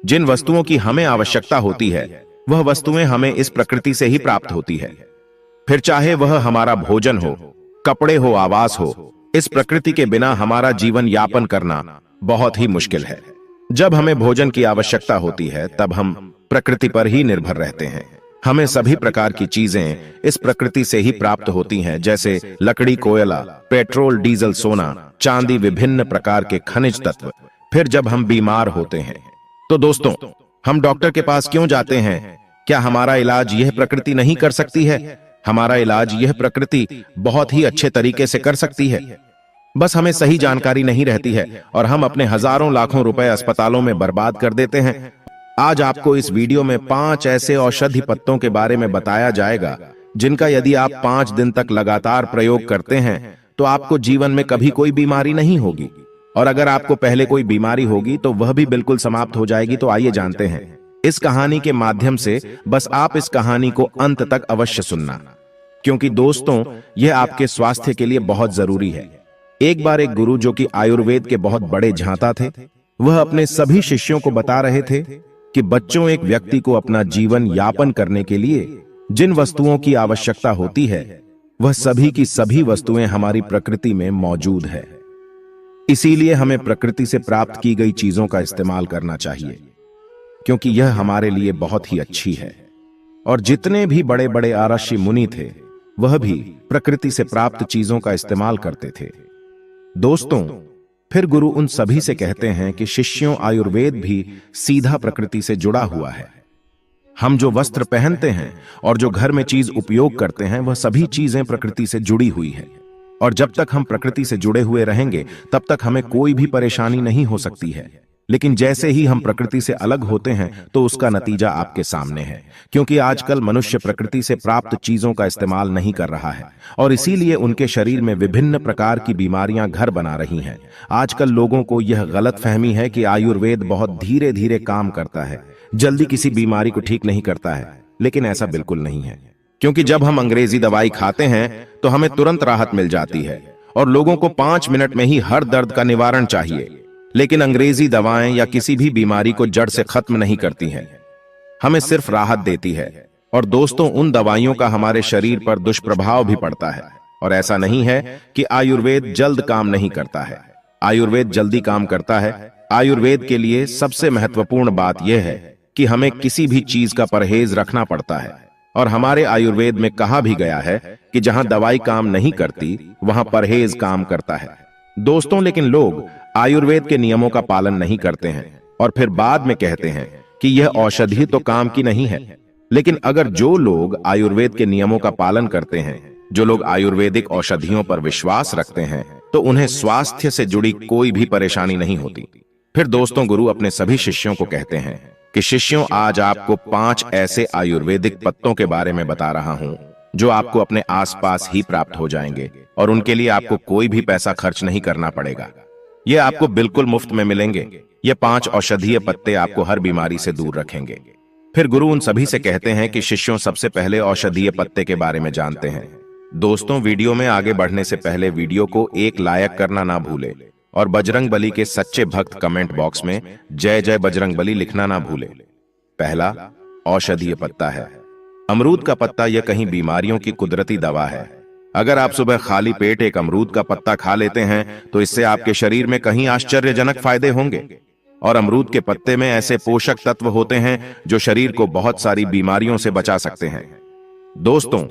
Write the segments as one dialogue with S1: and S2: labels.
S1: जिन वस्तुओं की हमें आवश्यकता होती है वह वस्तुएं हमें इस प्रकृति से ही प्राप्त होती है। फिर चाहे वह हमारा भोजन हो, कपड़े हो, आवास हो, इस प्रकृति के बिना हमारा जीवन यापन करना बहुत ही मुश्किल है। जब हमें भोजन की आवश्यकता होती है तब हम प्रकृति पर ही निर्भर रहते हैं। हमें सभी प्रकार की चीजें इस प्रकृति से ही प्राप्त होती हैं, जैसे लकड़ी, कोयला, पेट्रोल, डीजल, सोना, चांदी, विभिन्न प्रकार के खनिज तत्व। फिर जब हम बीमार होते हैं तो दोस्तों, हम डॉक्टर के पास क्यों जाते हैं? क्या हमारा इलाज यह प्रकृति नहीं कर सकती है? हमारा इलाज यह प्रकृति बहुत ही अच्छे तरीके से कर सकती है। बस हमें सही जानकारी नहीं रहती है और हम अपने हजारों लाखों रुपए अस्पतालों में बर्बाद कर देते हैं। आज आपको इस वीडियो में 5 ऐसे औषधि पत्तों के बारे में बताया जाएगा जिनका यदि आप 5 दिन तक लगातार प्रयोग करते हैं तो आपको जीवन में कभी कोई बीमारी नहीं होगी, और अगर आपको पहले कोई बीमारी होगी तो वह भी बिल्कुल समाप्त हो जाएगी। तो आइए जानते हैं इस कहानी के माध्यम से। बस आप इस कहानी को अंत तक अवश्य सुनना, क्योंकि दोस्तों यह आपके स्वास्थ्य के लिए बहुत जरूरी है। एक बार एक गुरु, जो कि आयुर्वेद के बहुत बड़े झांता थे, वह अपने सभी शिष्यों को बता रहे थे कि बच्चों, एक व्यक्ति को अपना जीवन यापन करने के लिए जिन वस्तुओं की आवश्यकता होती है वह सभी की सभी वस्तुएं हमारी प्रकृति में मौजूद है। इसीलिए हमें प्रकृति से प्राप्त की गई चीजों का इस्तेमाल करना चाहिए, क्योंकि यह हमारे लिए बहुत ही अच्छी है। और जितने भी बड़े बड़े आरषि मुनि थे वह भी प्रकृति से प्राप्त चीजों का इस्तेमाल करते थे। दोस्तों, फिर गुरु उन सभी से कहते हैं कि शिष्यों, आयुर्वेद भी सीधा प्रकृति से जुड़ा हुआ है। हम जो वस्त्र पहनते हैं और जो घर में चीज उपयोग करते हैं वह सभी चीजें प्रकृति से जुड़ी हुई है। और जब तक हम प्रकृति से जुड़े हुए रहेंगे तब तक हमें कोई भी परेशानी नहीं हो सकती है। लेकिन जैसे ही हम प्रकृति से अलग होते हैं तो उसका नतीजा आपके सामने है, क्योंकि आजकल मनुष्य प्रकृति से प्राप्त चीजों का इस्तेमाल नहीं कर रहा है और इसीलिए उनके शरीर में विभिन्न प्रकार की बीमारियां घर बना रही हैं। आजकल लोगों को यह गलतफहमी है कि आयुर्वेद बहुत धीरे धीरे काम करता है, जल्दी किसी बीमारी को ठीक नहीं करता है, लेकिन ऐसा बिल्कुल नहीं है। क्योंकि जब हम अंग्रेजी दवाई खाते हैं तो हमें तुरंत राहत मिल जाती है और लोगों को 5 मिनट में ही हर दर्द का निवारण चाहिए, लेकिन अंग्रेजी दवाएं या किसी भी बीमारी को जड़ से खत्म नहीं करती हैं, हमें सिर्फ राहत देती है। और दोस्तों, उन दवाइयों का हमारे शरीर पर दुष्प्रभाव भी पड़ता है। और ऐसा नहीं है कि आयुर्वेद जल्द काम नहीं करता है, आयुर्वेद जल्दी काम करता है। आयुर्वेद के लिए सबसे महत्वपूर्ण बात यह है कि हमें किसी भी चीज का परहेज रखना पड़ता है। और हमारे आयुर्वेद में कहा भी गया है कि जहां दवाई काम नहीं करती वहां परहेज काम करता है। दोस्तों, लेकिन लोग आयुर्वेद के नियमों का पालन नहीं करते हैं और फिर बाद में कहते हैं कि यह औषधि तो काम की नहीं है। लेकिन अगर जो लोग आयुर्वेद के नियमों का पालन करते हैं, जो लोग आयुर्वेदिक औषधियों पर विश्वास रखते हैं, तो उन्हें स्वास्थ्य से जुड़ी कोई भी परेशानी नहीं होती। फिर दोस्तों, गुरु अपने सभी शिष्यों को कहते हैं कि शिष्यों, आज आपको 5 ऐसे आयुर्वेदिक पत्तों के बारे में बता रहा हूं जो आपको अपने आसपास ही प्राप्त हो जाएंगे और उनके लिए आपको कोई भी पैसा खर्च नहीं करना पड़ेगा। ये आपको बिल्कुल मुफ्त में मिलेंगे। ये 5 औषधीय पत्ते आपको हर बीमारी से दूर रखेंगे। फिर गुरु उन सभी से कहते हैं कि शिष्यों, सबसे पहले औषधीय पत्ते के बारे में जानते हैं। दोस्तों, वीडियो में आगे बढ़ने से पहले वीडियो को एक लाइक करना ना भूले और बजरंग बली के सच्चे भक्त कमेंट बॉक्स में जय जय बजरंग बली लिखना ना भूले। पहला औषधीय पत्ता है अमरूद का पत्ता। यह कहीं बीमारियों की कुदरती दवा है। अगर आप सुबह खाली पेट एक अमरूद का पत्ता खा लेते हैं तो इससे आपके शरीर में कहीं आश्चर्यजनक फायदे होंगे। और अमरूद के पत्ते में ऐसे पोषक तत्व होते हैं जो शरीर को बहुत सारी बीमारियों से बचा सकते हैं। दोस्तों,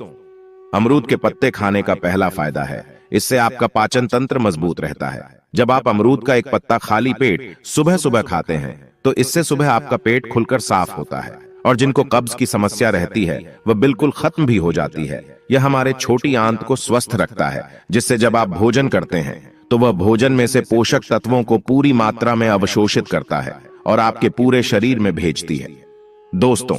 S1: अमरूद के पत्ते खाने का पहला फायदा है, इससे आपका पाचन तंत्र मजबूत रहता है। जब आप अमरूद का एक पत्ता खाली पेट सुबह सुबह खाते हैं तो इससे सुबह आपका पेट खुलकर साफ होता है और जिनको कब्ज की समस्या रहती है वह बिल्कुल खत्म भी हो जाती है। यह हमारे छोटी आंत को स्वस्थ रखता है, जिससे जब आप भोजन करते हैं तो वह भोजन में से पोषक तत्वों को पूरी मात्रा में अवशोषित करता है और आपके पूरे शरीर में भेजती है। दोस्तों,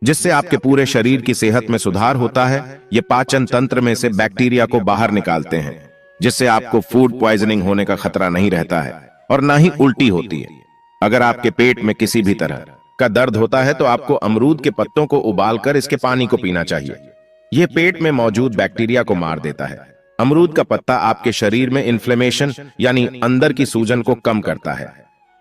S1: जिससे आपके पूरे शरीर की सेहत में सुधार होता है। ये पाचन तंत्र में से बैक्टीरिया को बाहर निकालते हैं, जिससे आपको फूड पॉइजनिंग होने का खतरा नहीं रहता है और ना ही उल्टी होती है। अगर आपके पेट में किसी भी तरह का दर्द होता है तो आपको अमरूद के पत्तों को उबालकर इसके पानी को पीना चाहिए। यह पेट में मौजूद बैक्टीरिया को मार देता है। अमरूद का पत्ता आपके शरीर में इन्फ्लेमेशन यानी अंदर की सूजन को कम करता है।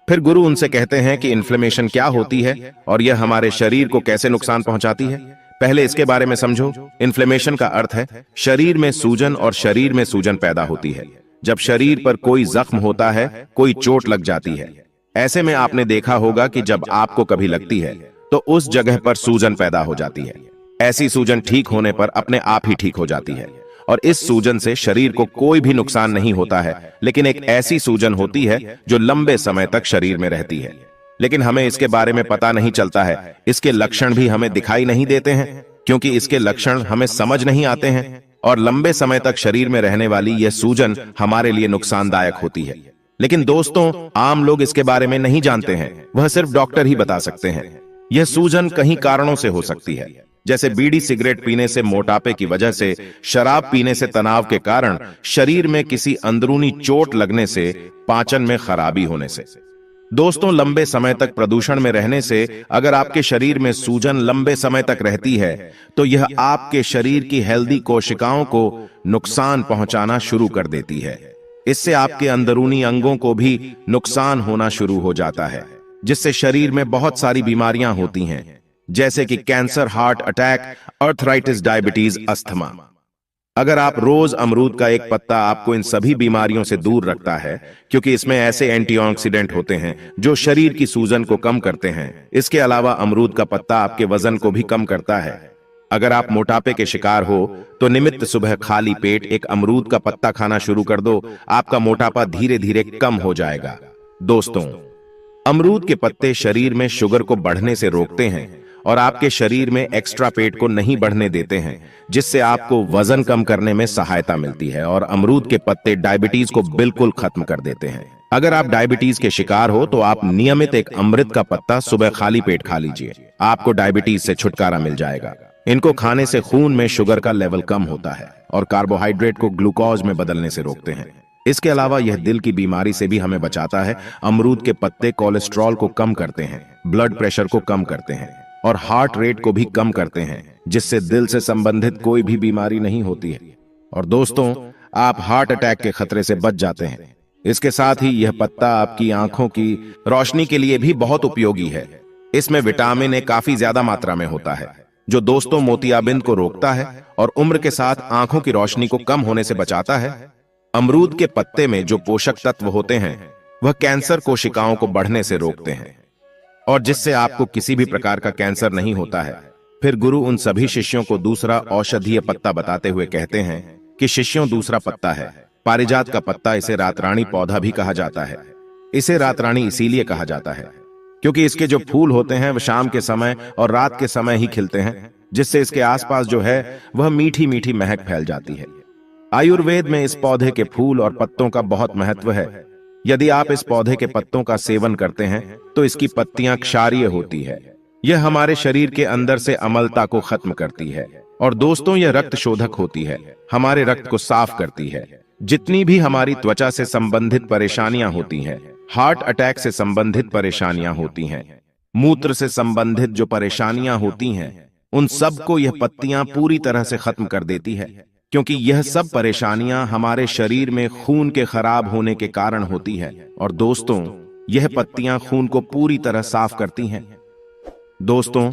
S1: फिर गुरु उनसे कहते हैं कि इन्फ्लेमेशन क्या होती है और यह हमारे शरीर को कैसे नुकसान पहुंचाती है। पहले इसके बारे में समझो। इन्फ्लेमेशन का अर्थ है शरीर में सूजन, और शरीर में सूजन पैदा होती है जब शरीर पर कोई जख्म होता है, कोई चोट लग जाती है। ऐसे में आपने देखा होगा कि जब आपको कभी लगती है तो उस जगह पर सूजन पैदा हो जाती है। ऐसी सूजन ठीक होने पर अपने आप ही ठीक हो जाती है और इस सूजन से शरीर को कोई भी नुकसान नहीं होता है। लेकिन एक ऐसी सूजन होती है जो लंबे समय तक शरीर में रहती है, लेकिन हमें इसके बारे में पता नहीं चलता है। इसके लक्षण भी हमें दिखाई नहीं देते हैं क्योंकि इसके लक्षण हमें समझ नहीं आते हैं, और लंबे समय तक शरीर में रहने वाली यह सूजन हमारे लिए नुकसानदायक होती है। लेकिन दोस्तों, आम लोग इसके बारे में नहीं जानते हैं, वह सिर्फ डॉक्टर ही बता सकते हैं। यह सूजन कई कारणों से हो सकती है, जैसे बीड़ी सिगरेट पीने से, मोटापे की वजह से, शराब पीने से, तनाव के कारण, शरीर में किसी अंदरूनी चोट लगने से, पाचन में खराबी होने से। दोस्तों, लंबे समय तक प्रदूषण में रहने से अगर आपके शरीर में सूजन लंबे समय तक रहती है तो यह आपके शरीर की हेल्दी कोशिकाओं को नुकसान पहुंचाना शुरू कर देती है। इससे आपके अंदरूनी अंगों को भी नुकसान होना शुरू हो जाता है, जिससे शरीर में बहुत सारी बीमारियां होती हैं, जैसे कि cancer, heart attack, arthritis, diabetes, asthma. अगर आप रोज अमरूद का एक पत्ता आपको इन सभी बीमारियों से दूर रखता है, क्योंकि इसमें ऐसे एंटीऑक्सीडेंट होते हैं जो शरीर की सूजन को कम करते हैं। इसके अलावा अमरूद का पत्ता आपके वजन को भी कम करता है। अगर आप मोटापे के शिकार हो तो नियमित सुबह खाली पेट एक अमरूद का पत्ता खाना शुरू कर दो, आपका मोटापा धीरे धीरे कम हो जाएगा। दोस्तों, अमरूद के पत्ते शरीर में शुगर को बढ़ने से रोकते हैं और आपके शरीर में एक्स्ट्रा पेट को नहीं बढ़ने देते हैं, जिससे आपको वजन कम करने में सहायता मिलती है। और अमरूद के पत्ते डायबिटीज को बिल्कुल खत्म कर देते हैं। अगर आप डायबिटीज के शिकार हो तो आप नियमित एक अमृत का पत्ता सुबह खाली पेट खा लीजिए, आपको डायबिटीज से छुटकारा मिल जाएगा। इनको खाने से खून में शुगर का लेवल कम होता है और कार्बोहाइड्रेट को ग्लूकोज में बदलने से रोकते हैं। इसके अलावा यह दिल की बीमारी से भी हमें बचाता है। अमरूद के पत्ते कोलेस्ट्रॉल को कम करते हैं, ब्लड प्रेशर को कम करते हैं और हार्ट रेट को भी कम करते हैं, जिससे दिल से संबंधित कोई भी बीमारी नहीं होती है। और दोस्तों, आप हार्ट अटैक के खतरे से बच जाते हैं। इसके साथ ही यह पत्ता आपकी आंखों की रोशनी के लिए भी बहुत उपयोगी है। इसमें विटामिन ए काफी ज्यादा मात्रा में होता है, जो दोस्तों मोतियाबिंद को रोकता है और उम्र के साथ आंखों की रोशनी को कम होने से बचाता है। अमरूद के पत्ते में जो पोषक तत्व होते हैं वह कैंसर कोशिकाओं को बढ़ने से रोकते हैं और जिससे आपको किसी भी प्रकार का कैंसर नहीं होता है। फिर गुरु उन सभी शिष्यों को दूसरा औषधीय पत्ता बताते हुए कहते हैं कि शिष्यों, दूसरा पत्ता है पारिजात का पत्ता। इसे रातरानी पौधा भी कहा जाता है। इसे रातरानी इसीलिए कहा जाता है क्योंकि इसके जो फूल होते हैं वह शाम के समय और रात के समय ही खिलते हैं, जिससे इसके आसपास जो है वह मीठी मीठी महक फैल जाती है। आयुर्वेद में इस पौधे के फूल और पत्तों का बहुत महत्व है। यदि आप इस पौधे के पत्तों का सेवन करते हैं तो इसकी पत्तियां क्षारीय होती है। यह हमारे शरीर के अंदर से अम्लता को खत्म करती है। और दोस्तों, यह रक्त शोधक होती है, हमारे रक्त को साफ करती है। जितनी भी हमारी त्वचा से संबंधित परेशानियां होती हैं, हार्ट अटैक से संबंधित परेशानियां होती हैं, मूत्र से संबंधित जो परेशानियां होती हैं, उन सब को यह पत्तियां पूरी तरह से खत्म कर देती है, क्योंकि यह सब परेशानियां हमारे शरीर में खून के खराब होने के कारण होती है। और दोस्तों, यह पत्तियां खून को पूरी तरह साफ करती हैं। दोस्तों,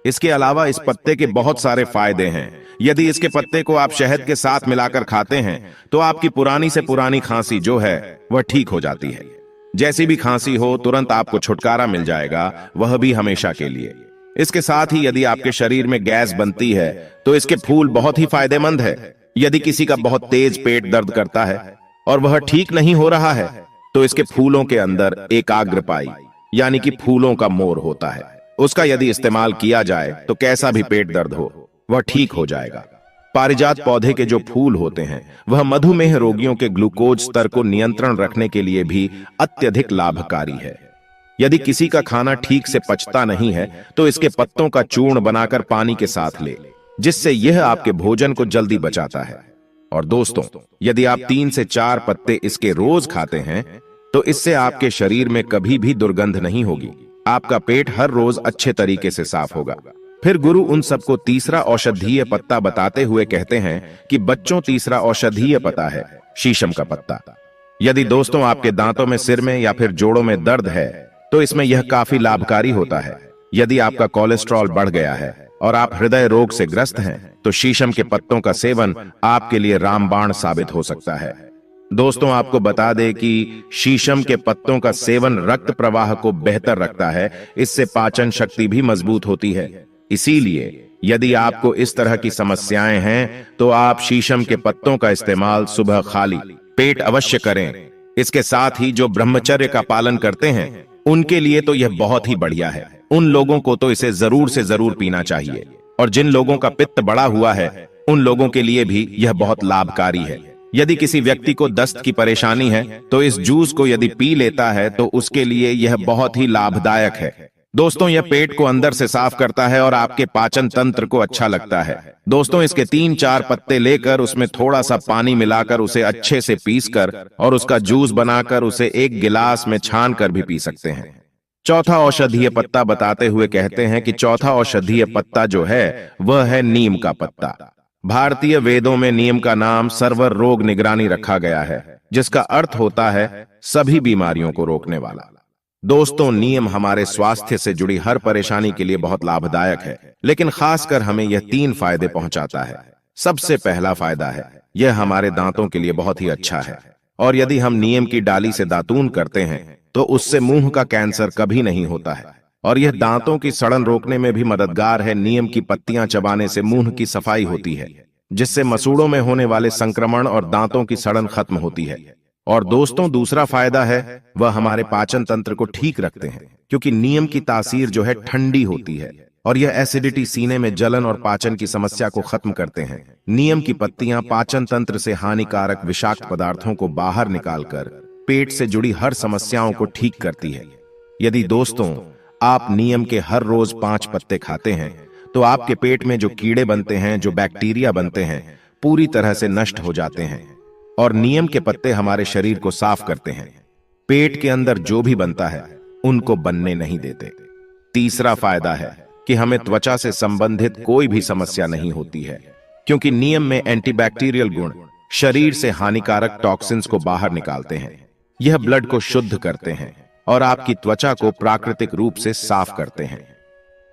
S1: इसके अलावा इस पत्ते के बहुत सारे फायदे हैं। यदि इसके पत्ते को आप शहद के साथ मिलाकर खाते हैं तो आपकी पुरानी से पुरानी खांसी जो है वह ठीक हो जाती है। जैसी भी खांसी हो, तुरंत आपको छुटकारा मिल जाएगा, वह भी हमेशा के लिए। इसके साथ ही यदि आपके शरीर में गैस बनती है तो इसके फूल बहुत ही फायदेमंद है। यदि किसी का बहुत तेज पेट दर्द करता है और वह ठीक नहीं हो रहा है तो इसके फूलों के अंदर एकाग्रपाई यानी कि फूलों का मोर होता है। उसका यदि इस्तेमाल किया जाए तो कैसा भी पेट दर्द हो वह ठीक हो जाएगा। पारिजात पौधे के जो फूल होते हैं वह मधुमेह रोगियों के ग्लूकोज स्तर को नियंत्रण रखने के लिए भी अत्यधिक लाभकारी है। यदि किसी का खाना ठीक से पचता नहीं है तो इसके पत्तों का चूर्ण बनाकर पानी के साथ ले, जिससे यह आपके भोजन को जल्दी बचाता है। और दोस्तों, यदि आप 3 से 4 पत्ते इसके रोज खाते हैं तो इससे आपके शरीर में कभी भी दुर्गंध नहीं होगी। आपका पेट हर रोज अच्छे तरीके से साफ होगा। फिर गुरु उन सबको तीसरा औषधीय पत्ता बताते हुए कहते हैं कि बच्चों, तीसरा औषधीय पत्ता है शीशम का पत्ता। यदि दोस्तों आपके दांतों में, सिर में या फिर जोड़ों में दर्द है तो इसमें यह काफी लाभकारी होता है। यदि आपका कोलेस्ट्रॉल बढ़ गया है और आप हृदय रोग से ग्रस्त हैं तो शीशम के पत्तों का सेवन आपके लिए रामबाण साबित हो सकता है। दोस्तों, आपको बता दें कि शीशम के पत्तों का सेवन रक्त प्रवाह को बेहतर रखता है, इससे पाचन शक्ति भी मजबूत होती है। इसीलिए यदि आपको इस तरह की समस्याएं हैं तो आप शीशम के पत्तों का इस्तेमाल सुबह खाली पेट अवश्य करें। इसके साथ ही जो ब्रह्मचर्य का पालन करते हैं उनके लिए तो यह बहुत ही बढ़िया है। उन लोगों को तो इसे जरूर से जरूर पीना चाहिए, और जिन लोगों का पित्त बढ़ा हुआ है उन लोगों के लिए भी यह बहुत लाभकारी है। यदि किसी व्यक्ति को दस्त की परेशानी है तो इस जूस को यदि पी लेता है तो उसके लिए यह बहुत ही लाभदायक है। दोस्तों, यह पेट को अंदर से साफ करता है और आपके पाचन तंत्र को अच्छा लगता है। दोस्तों, इसके 3-4 पत्ते लेकर उसमें थोड़ा सा पानी मिलाकर उसे अच्छे से पीसकर और उसका जूस बनाकर उसे एक गिलास में छान कर भी पी सकते हैं। चौथा औषधीय पत्ता बताते हुए कहते हैं कि चौथा औषधीय पत्ता जो है वह है नीम का पत्ता। भारतीय वेदों में नीम का नाम सर्व रोग निगरानी रखा गया है, जिसका अर्थ होता है सभी बीमारियों को रोकने वाला। दोस्तों, नीम हमारे स्वास्थ्य से जुड़ी हर परेशानी के लिए बहुत लाभदायक है, लेकिन खासकर हमें यह 3 फायदे पहुंचाता है। सबसे पहला फायदा है यह हमारे दांतों के लिए बहुत ही अच्छा है, और यदि हम नीम की डाली से दातून करते हैं तो उससे मुंह का कैंसर कभी नहीं होता है, और यह दांतों की सड़न रोकने में भी मददगार है। नीम की पत्तियां चबाने से मुंह की सफाई होती है, जिससे मसूड़ों में होने वाले संक्रमण और दांतों की सड़न खत्म होती है। और दोस्तों, दूसरा फायदा है वह हमारे पाचन तंत्र को ठीक रखते हैं, क्योंकि नीम की तासीर जो है ठंडी होती है और यह एसिडिटी, सीने में जलन और पाचन की समस्या को खत्म करते हैं। नीम की पत्तियां पाचन तंत्र से हानिकारक विषाक्त पदार्थों को बाहर निकालकर पेट से जुड़ी हर समस्याओं को ठीक करती है। यदि दोस्तों आप नीम के हर रोज 5 पत्ते खाते हैं तो आपके पेट में जो कीड़े बनते हैं, जो बैक्टीरिया बनते हैं, पूरी तरह से नष्ट हो जाते हैं। और नीम के पत्ते हमारे शरीर को साफ करते हैं, पेट के अंदर जो भी बनता है उनको बनने नहीं देते। तीसरा फायदा है कि हमें त्वचा से संबंधित कोई भी समस्या नहीं होती है, क्योंकि नीम में एंटीबैक्टीरियल गुण शरीर से हानिकारक टॉक्सिन्स को बाहर निकालते हैं। यह ब्लड को शुद्ध करते हैं और आपकी त्वचा को प्राकृतिक रूप से साफ करते हैं।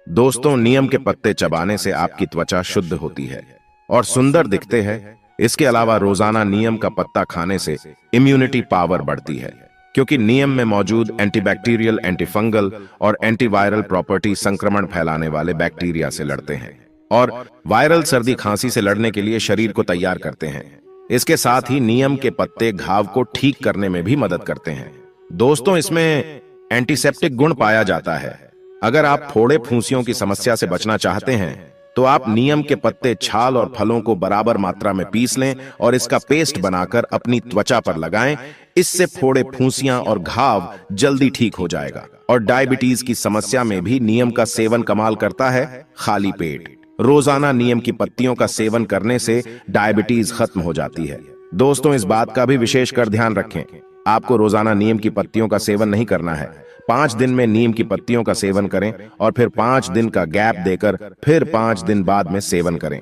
S1: दोस्तों, नीम के पत्ते चबाने से आपकी त्वचा शुद्ध होती है और सुंदर दिखते हैं। इसके अलावा रोजाना नीम का पत्ता खाने से इम्यूनिटी पावर बढ़ती है, क्योंकि नीम में मौजूद एंटीबैक्टीरियल, एंटीफंगल और एंटीवायरल प्रॉपर्टी संक्रमण फैलाने वाले बैक्टीरिया से लड़ते हैं और वायरल सर्दी खांसी से लड़ने के लिए शरीर को तैयार करते हैं। इसके साथ ही नीम के पत्ते घाव को ठीक करने में भी मदद करते हैं। दोस्तों, इसमें एंटीसेप्टिक गुण पाया जाता है। अगर आप फोड़े फुंसियों की समस्या से बचना चाहते हैं तो आप नीम के पत्ते, छाल और फलों को बराबर मात्रा में पीस लें और इसका पेस्ट बनाकर अपनी त्वचा पर लगाएं। इससे फोड़े, फुंसियां और घाव जल्दी ठीक हो जाएगा। और डायबिटीज की समस्या में भी नीम का सेवन कमाल करता है। खाली पेट रोजाना नीम की पत्तियों का सेवन करने से डायबिटीज खत्म हो जाती है। दोस्तों, इस बात का भी विशेष कर ध्यान रखें, आपको रोजाना नीम की पत्तियों का सेवन नहीं करना है। 5 दिन में नीम की पत्तियों का सेवन करें और फिर 5 दिन का गैप देकर फिर 5 दिन बाद में सेवन करें।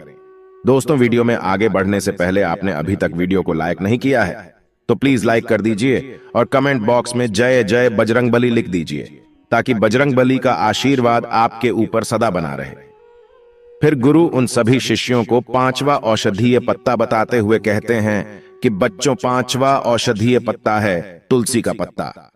S1: दोस्तों, वीडियो में आगे बढ़ने से पहले आपने अभी तक वीडियो को लाइक नहीं किया है तो प्लीज लाइक कर दीजिए और कमेंट बॉक्स में जय जय बजरंगबली लिख दीजिए, ताकि बजरंगबली का आशीर्वाद आपके ऊपर सदा बना रहे। फिर गुरु उन सभी शिष्यों को 5वां औषधीय पत्ता बताते हुए कहते हैं कि बच्चों, 5वां औषधीय पत्ता है तुलसी का पत्ता।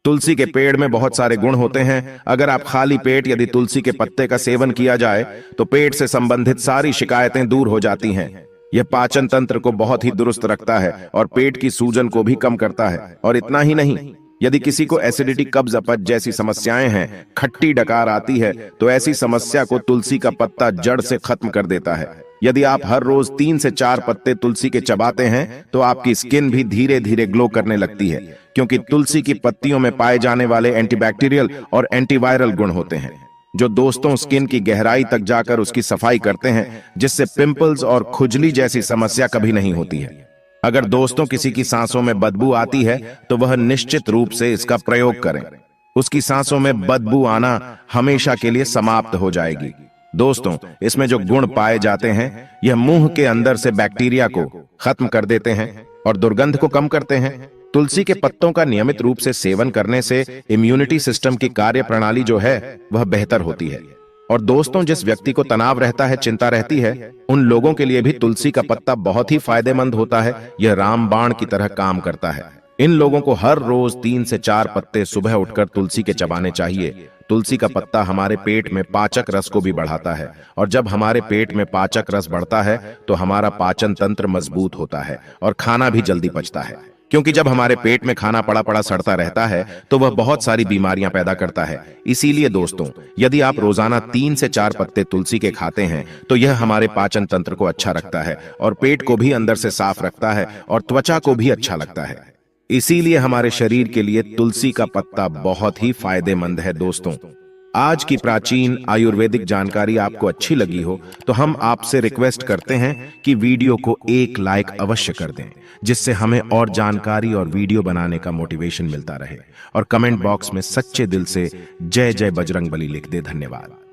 S1: तुलसी के पेड़ में बहुत सारे गुण होते हैं। अगर आप खाली पेट यदि तुलसी के पत्ते का सेवन किया जाए तो पेट से संबंधित सारी शिकायतें दूर हो जाती हैं। यह पाचन तंत्र को बहुत ही दुरुस्त रखता है और पेट की सूजन को भी कम करता है। और इतना ही नहीं, यदि किसी को एसिडिटी, कब्ज, अपच जैसी समस्याएं हैं, खट्टी डकार आती है, तो ऐसी समस्या को तुलसी का पत्ता जड़ से खत्म कर देता है। यदि आप हर रोज 3 से 4 पत्ते तुलसी के चबाते हैं तो आपकी स्किन भी धीरे धीरे ग्लो करने लगती है, क्योंकि तुलसी की पत्तियों में पाए जाने वाले एंटीबैक्टीरियल और एंटीवायरल गुण होते हैं, जो दोस्तों स्किन की गहराई तक जाकर उसकी सफाई करते हैं, जिससे पिंपल्स और खुजली जैसी समस्या कभी नहीं होती है। अगर दोस्तों किसी की सांसों में बदबू आती है तो वह निश्चित रूप से इसका प्रयोग करें। उसकी सांसों में बदबू आना हमेशा के लिए समाप्त हो जाएगी। दोस्तों, इसमें जो गुण पाए जाते हैं, यह मुंह के अंदर से बैक्टीरिया को खत्म कर देते हैं और दुर्गंध को कम करते हैं। तुलसी के पत्तों का नियमित रूप से सेवन करने से इम्यूनिटी सिस्टम की कार्य प्रणाली जो है वह बेहतर होती है। और दोस्तों, जिस व्यक्ति को तनाव रहता है, चिंता रहती है, उन लोगों के लिए भी तुलसी का पत्ता बहुत ही फायदेमंद होता है। यह रामबाण की तरह काम करता है। इन लोगों को हर रोज 3 से 4 पत्ते सुबह उठकर तुलसी के चबाने चाहिए। तुलसी का पत्ता हमारे पेट में पाचक रस को भी बढ़ाता है, और जब हमारे पेट में पाचक रस बढ़ता है तो हमारा पाचन तंत्र मजबूत होता है और खाना भी जल्दी पचता है। क्योंकि जब हमारे पेट में खाना पड़ा पड़ा सड़ता रहता है तो वह बहुत सारी बीमारियां पैदा करता है। इसीलिए दोस्तों, यदि आप रोजाना 3 से 4 पत्ते तुलसी के खाते हैं तो यह हमारे पाचन तंत्र को अच्छा रखता है और पेट को भी अंदर से साफ रखता है और त्वचा को भी अच्छा लगता है। इसीलिए हमारे शरीर के लिए तुलसी का पत्ता बहुत ही फायदेमंद है। दोस्तों, आज की प्राचीन आयुर्वेदिक जानकारी आपको अच्छी लगी हो तो हम आपसे रिक्वेस्ट करते हैं कि वीडियो को एक लाइक अवश्य कर दें, जिससे हमें और जानकारी और वीडियो बनाने का मोटिवेशन मिलता रहे। और कमेंट बॉक्स में सच्चे दिल से जय जय बजरंगबली लिख दे। धन्यवाद।